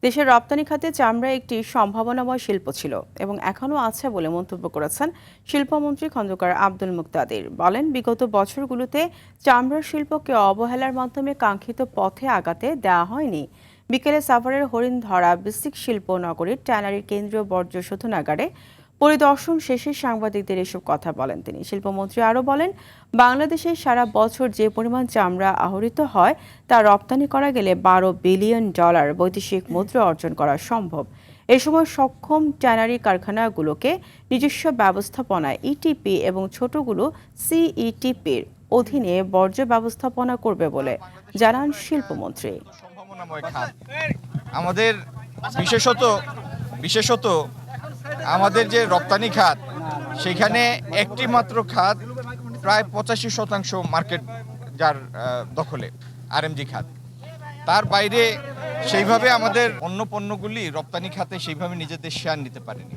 দেশের রপ্তানি খাতে চামড়া একটি সম্ভাবনাময় শিল্প ছিল এবং এখনও আছে বলে মন্তব্য করেছেন শিল্পমন্ত্রী খন্দকার আব্দুল মুকতাদির। বলেন, বিগত বছরগুলোতে চামড়ার শিল্পকে অবহেলার মাধ্যমে কাঙ্ক্ষিত পথে আগাতে দেওয়া হয়নি। বিকেলে সাভারের হরিণধরা বিসিক শিল্প নগরীর ট্যানারির কেন্দ্রীয় বর্জ্য শোধনাগারে পরিদর্শন শেষে সাংবাদিকদের এসব কথা বলেন তিনি। শিল্পমন্ত্রী আরও বলেন, বাংলাদেশে সারা বছর যে পরিমাণ চামড়া আহরিত হয় তা রপ্তানি করা গেলে $12 বিলিয়ন বৈদেশিক মুদ্রা অর্জন করা সম্ভব। এ সময় সক্ষম ট্যানারি কারখানাগুলোকে নিজস্ব ব্যবস্থাপনায় ইটিপি এবং ছোটগুলো সিইটিপির অধীনে বর্জ্য ব্যবস্থাপনা করবে বলে জানান শিল্পমন্ত্রী। আমাদের বিশেষত বিশেষত আমাদের যে রপ্তানি খাত, সেখানে একটি মাত্র খাত প্রায় 85% মার্কেট যার দখলে, আরএমজি খাত। তার বাইরে সেইভাবে আমাদের অন্য পণ্যগুলি রপ্তানি খাতে সেইভাবে নিজেদের শেয়ার নিতে পারেনি।